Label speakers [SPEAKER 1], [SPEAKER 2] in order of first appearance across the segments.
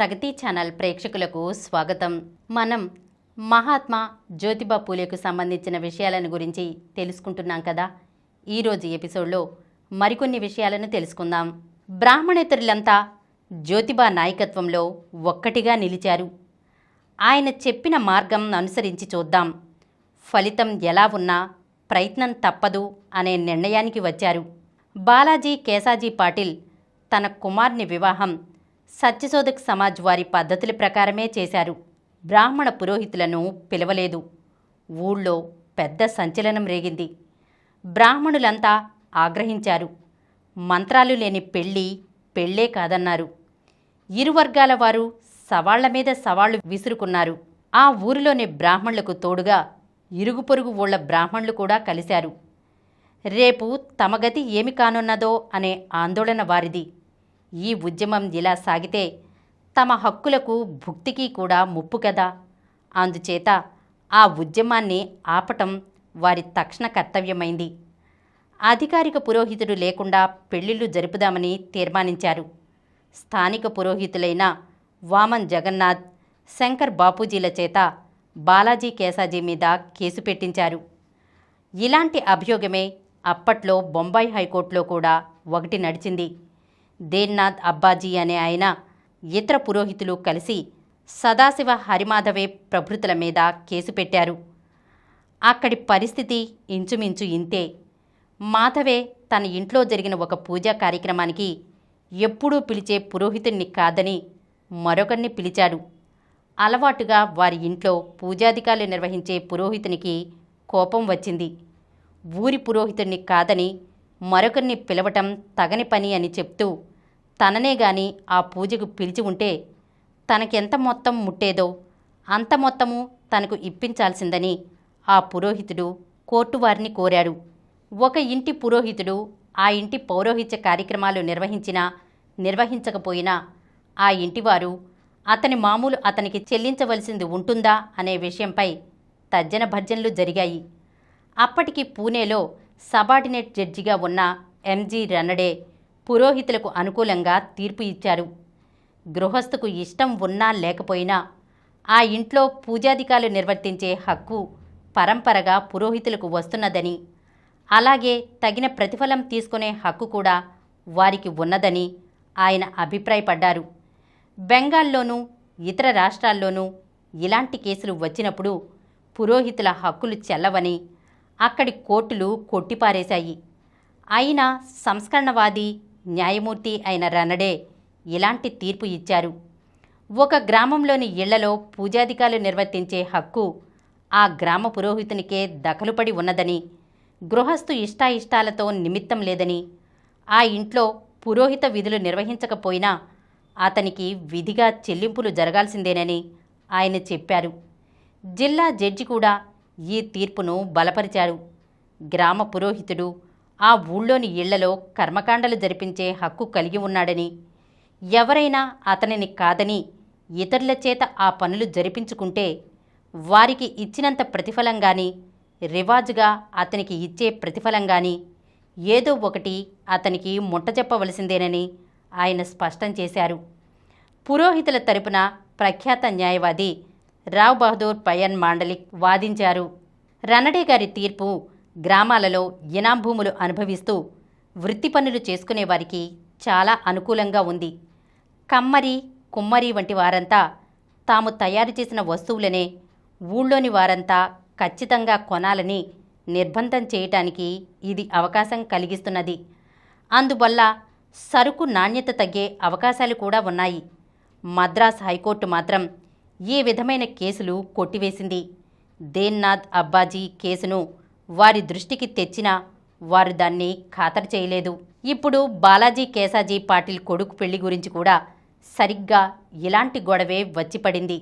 [SPEAKER 1] ప్రగతి channel ప్రేక్షకులకు స్వాగతం. మనం మహాత్మా జ్యోతిబా పూలేకు సంబంధించిన విషయాలను గురించి తెలుసుకుంటున్నాం కదా. ఈరోజు ఎపిసోడ్లో మరికొన్ని విషయాలను తెలుసుకుందాం. బ్రాహ్మణేతరులంతా జ్యోతిబా నాయకత్వంలో ఒక్కటిగా నిలిచారు. ఆయన చెప్పిన మార్గం అనుసరించి చూద్దాం, ఫలితం ఎలా ఉన్నా ప్రయత్నం తప్పదు అనే నిర్ణయానికి వచ్చారు. బాలాజీ కేసాజీ పాటిల్ తన కుమార్ని వివాహం సత్యశోధక్ సమాజ్ వారి పద్ధతుల ప్రకారమే చేశారు. బ్రాహ్మణ పురోహితులను పిలవలేదు. ఊళ్ళో పెద్ద సంచలనం రేగింది. బ్రాహ్మణులంతా ఆగ్రహించారు. మంత్రాలు లేని పెళ్ళే కాదన్నారు. ఇరు వర్గాల వారు సవాళ్ల మీద సవాళ్లు విసురుకున్నారు. ఆ ఊరిలోని బ్రాహ్మణులకు తోడుగా ఇరుగు పొరుగు ఊళ్ళ బ్రాహ్మణులు కూడా కలిశారు. రేపు తమ గతి ఏమి కానున్నదో అనే ఆందోళన వారిది. ఈ ఉద్యమం ఇలా సాగితే తమ హక్కులకు భుక్తికి కూడా ముప్పు కదా. అందుచేత ఆ ఉద్యమాన్ని ఆపటం వారి తక్షణ కర్తవ్యమైంది. అధికారిక పురోహితుడు లేకుండా పెళ్లిళ్లు జరుపుదామని తీర్మానించారు. స్థానిక పురోహితులైన వామన్ జగన్నాథ్, శంకర్ బాపూజీల చేత బాలాజీ కేసాజీ మీద కేసు పెట్టించారు. ఇలాంటి అభియోగమే అప్పట్లో బొంబాయి హైకోర్టులో కూడా ఒకటి నడిచింది. దేన్నాథ్ అబ్బాజీ అనే ఆయన ఇతర పురోహితులు కలిసి సదాశివ హరిమాధవే ప్రభృతుల మీద కేసు పెట్టారు. అక్కడి పరిస్థితి ఇంచుమించు ఇంతే. మాధవే తన ఇంట్లో జరిగిన ఒక పూజా కార్యక్రమానికి ఎప్పుడూ పిలిచే పురోహితుణ్ణి కాదని మరొకరిని పిలిచాడు. అలవాటుగా వారి ఇంట్లో పూజాధికారులు నిర్వహించే పురోహితునికి కోపం వచ్చింది. ఊరి పురోహితుణ్ణి కాదని మరొకరిని పిలవటం తగని పని అని చెప్తూ తననే గాని ఆ పూజకు పిలిచి ఉంటే తనకెంత మొత్తం ముట్టేదో అంత మొత్తము తనకు ఇప్పించాల్సిందని ఆ పురోహితుడు కోర్టు వారిని కోరాడు. ఒక ఇంటి పురోహితుడు ఆ ఇంటి పౌరోహిత్య కార్యక్రమాలు నిర్వహించకపోయినా ఆ ఇంటివారు అతని మామూలు అతనికి చెల్లించవలసింది ఉంటుందా అనే విషయంపై తర్జన భర్జనలు జరిగాయి. అప్పటికి పూణేలో సబార్డినేట్ జడ్జిగా ఉన్న ఎంజి రనడే పురోహితులకు అనుకూలంగా తీర్పు ఇచ్చారు. గృహస్థుకు ఇష్టం ఉన్నా లేకపోయినా ఆ ఇంట్లో పూజాధికారులు నిర్వర్తించే హక్కు పరంపరగా పురోహితులకు వస్తున్నదని, అలాగే తగిన ప్రతిఫలం తీసుకునే హక్కు కూడా వారికి ఉన్నదని ఆయన అభిప్రాయపడ్డారు. బెంగాల్లోనూ ఇతర రాష్ట్రాల్లోనూ ఇలాంటి కేసులు వచ్చినప్పుడు పురోహితుల హక్కులు చెల్లవని అక్కడి కోర్టులు కొట్టిపారేశాయి. అయినా సంస్కరణవాది న్యాయమూర్తి అయిన రనడే ఇలాంటి తీర్పు ఇచ్చారు. ఒక గ్రామంలోని ఇళ్లలో పూజాధికారులు నిర్వర్తించే హక్కు ఆ గ్రామ పురోహితునికే దఖలుపడి ఉన్నదని, గృహస్థు ఇష్టాయిష్టాలతో నిమిత్తం లేదని, ఆ ఇంట్లో పురోహిత విధులు నిర్వహించకపోయినా అతనికి విధిగా చెల్లింపులు జరగాల్సిందేనని ఆయన చెప్పారు. జిల్లా జడ్జి కూడా ఈ తీర్పును బలపరిచారు. గ్రామ పురోహితుడు ఆ ఊళ్ళోని ఇళ్లలో కర్మకాండలు జరిపించే హక్కు కలిగి ఉన్నాడని, ఎవరైనా అతనిని కాదని ఇతరుల చేత ఆ పనులు జరిపించుకుంటే వారికి ఇచ్చినంత ప్రతిఫలం గాని, రివాజుగా అతనికి ఇచ్చే ప్రతిఫలం గాని ఏదో ఒకటి అతనికి ముట్టజెప్పవలసిందేనని ఆయన స్పష్టం చేశారు. పురోహితుల తరపున ప్రఖ్యాత న్యాయవాది రావ్ బహదూర్ పయన్ మాండలిక్ వాదించారు. రనడే గారి తీర్పు గ్రామాలలో ఇనాం భూములు అనుభవిస్తూ వృత్తి పనులు చేసుకునే వారికి చాలా అనుకూలంగా ఉంది. కమ్మరి, కుమ్మరి వంటి వారంతా తాము తయారు చేసిన వస్తువులనే ఊళ్ళోని వారంతా ఖచ్చితంగా కొనాలని నిర్బంధం చేయటానికి ఇది అవకాశం కలిగిస్తున్నది. అందువల్ల సరుకు నాణ్యత తగ్గే అవకాశాలు కూడా ఉన్నాయి. మద్రాస్ హైకోర్టు మాత్రం ఈ విధమైన కేసులు కొట్టివేసింది. దేన్నాథ్ అబ్బాజీ కేసును వారి దృష్టికి తెచ్చినా వారు దాన్ని ఖాతరు చేయలేదు. ఇప్పుడు బాలాజీ కేసాజీ పాటిల్ కొడుకు పెళ్లి గురించి కూడా సరిగ్గా ఇలాంటి గొడవే వచ్చిపడింది.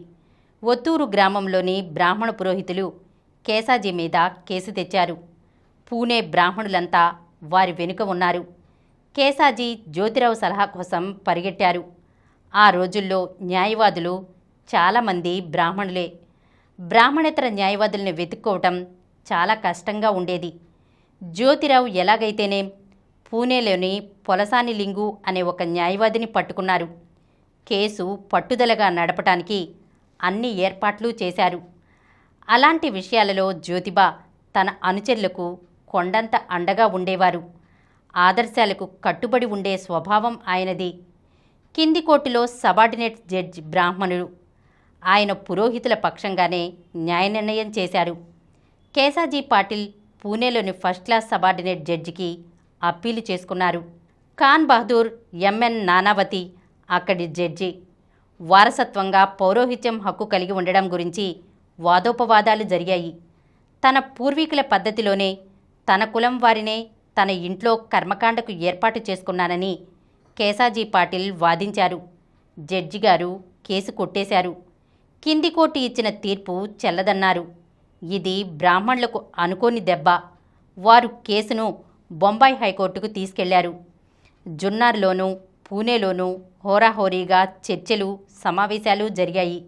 [SPEAKER 1] ఒత్తూరు గ్రామంలోని బ్రాహ్మణ పురోహితులు కేసాజీ మీద కేసు తెచ్చారు. పూణే బ్రాహ్మణులంతా వారి వెనుక ఉన్నారు. కేసాజీ జ్యోతిరావు సలహా కోసం పరిగెట్టారు. ఆ రోజుల్లో న్యాయవాదులు చాలామంది బ్రాహ్మణులే. బ్రాహ్మణేతర న్యాయవాదుల్ని వెతుక్కోవటం చాలా కష్టంగా ఉండేది. జ్యోతిరావు ఎలాగైతేనే పూణేలోని పొలసాని లింగు అనే ఒక న్యాయవాదిని పట్టుకున్నారు. కేసు పట్టుదలగా నడపటానికి అన్ని ఏర్పాట్లు చేశారు. అలాంటి విషయాలలో జ్యోతిబా తన అనుచరులకు కొండంత అండగా ఉండేవారు. ఆదర్శాలకు కట్టుబడి ఉండే స్వభావం ఆయనది. కింది కోర్టులో సబార్డినేట్ జడ్జి బ్రాహ్మణుడు. ఆయన పురోహితుల పక్షంగానే న్యాయ నిర్ణయం చేశారు. కేసాజీ పాటిల్ పూణేలోని ఫస్ట్ క్లాస్ సబార్డినేట్ జడ్జికి అప్పీలు చేసుకున్నారు. ఖాన్ బహదూర్ ఎంఎన్ నానావతి అక్కడి జడ్జి. వారసత్వంగా పౌరోహిత్యం హక్కు కలిగి ఉండడం గురించి వాదోపవాదాలు జరిగాయి. తన పూర్వీకుల పద్ధతిలోనే తన కులం వారినే తన ఇంట్లో కర్మకాండకు ఏర్పాటు చేసుకున్నానని కేసాజీ పాటిల్ వాదించారు. జడ్జి గారు కేసు కొట్టేశారు. కింది కోర్టు ఇచ్చిన తీర్పు చెల్లదన్నారు. ఇది బ్రాహ్మణులకు అనుకోని దెబ్బ. వారు కేసును బొంబాయి హైకోర్టుకు తీసుకెళ్లారు. జున్నార్లోనూ పూణేలోనూ హోరాహోరీగా చర్చలు సమావేశాలు జరిగాయి.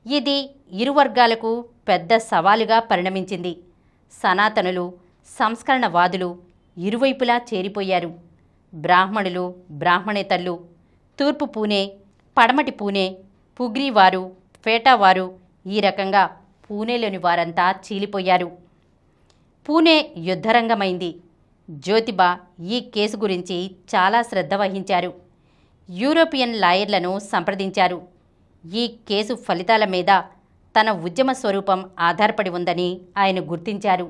[SPEAKER 1] ఇది ఇరు వర్గాలకు పెద్ద సవాలుగా పరిణమించింది. సనాతనులు, సంస్కరణవాదులు ఇరువైపులా చేరిపోయారు. బ్రాహ్మణులు, బ్రాహ్మణేతరులు, తూర్పు పూణే, పడమటి పూణే, పుగ్రీవారు, ఫేటావారు, ఈ రకంగా పూణేలోని వారంతా చీలిపోయారు. పూణే యుద్ధరంగమైంది. జ్యోతిబా ఈ కేసు గురించి చాలా శ్రద్ధ వహించారు. యూరోపియన్ లాయర్లను సంప్రదించారు. ఈ కేసు ఫలితాల మీద తన ఉద్యమ స్వరూపం ఆధారపడి ఉందని ఆయన గుర్తించారు.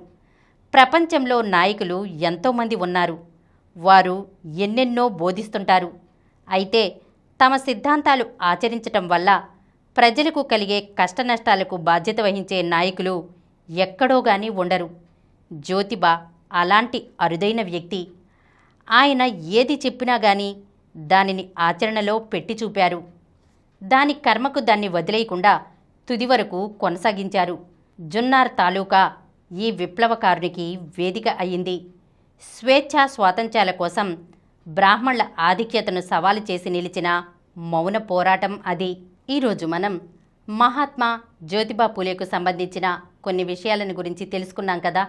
[SPEAKER 1] ప్రపంచంలో నాయకులు ఎంతోమంది ఉన్నారు. వారు ఎన్నెన్నో బోధిస్తుంటారు. అయితే తమ సిద్ధాంతాలు ఆచరించటం వల్ల ప్రజలకు కలిగే కష్టనష్టాలకు బాధ్యత వహించే నాయకులు ఎక్కడో గాని ఉండరు. జ్యోతిబా అలాంటి అరుదైన వ్యక్తి. ఆయన ఏది చెప్పినా గాని దానిని ఆచరణలో పెట్టి చూపారు. దాని కర్మకు దాన్ని వదిలేయకుండా తుది వరకు కొనసాగించారు. జున్నార్ తాలూకా ఈ విప్లవకారునికి వేదిక అయింది. స్వేచ్ఛా స్వాతంత్ర్యాల కోసం బ్రాహ్మణుల ఆధిక్యతను సవాలు చేసి నిలిచిన మౌన పోరాటం అది. ఈరోజు మనం మహాత్మా జ్యోతిబా పూలేకు సంబంధించిన కొన్ని విషయాలను గురించి తెలుసుకున్నాం కదా.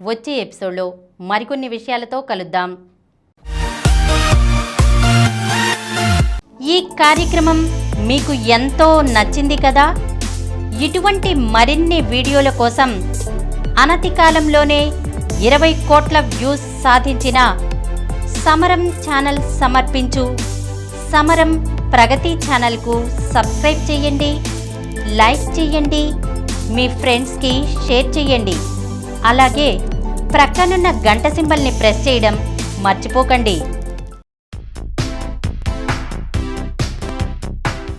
[SPEAKER 1] వచ్చే ఎపిసోడ్లో మరికొన్ని విషయాలతో కలుద్దాం. ఈ కార్యక్రమం మీకు ఎంతో నచ్చింది కదా. ఇటువంటి మరిన్ని వీడియోల కోసం అనతి కాలంలోనే 20 కోట్ల వ్యూస్ సాధించిన సమరం ఛానల్ సమర్పించు సమరం ప్రగతి ఛానల్కు సబ్స్క్రైబ్ చేయండి, లైక్ చేయండి, మీ ఫ్రెండ్స్కి షేర్ చేయండి. అలాగే ప్రక్కనున్న గంట సింబల్ని ప్రెస్ చేయడం మర్చిపోకండి.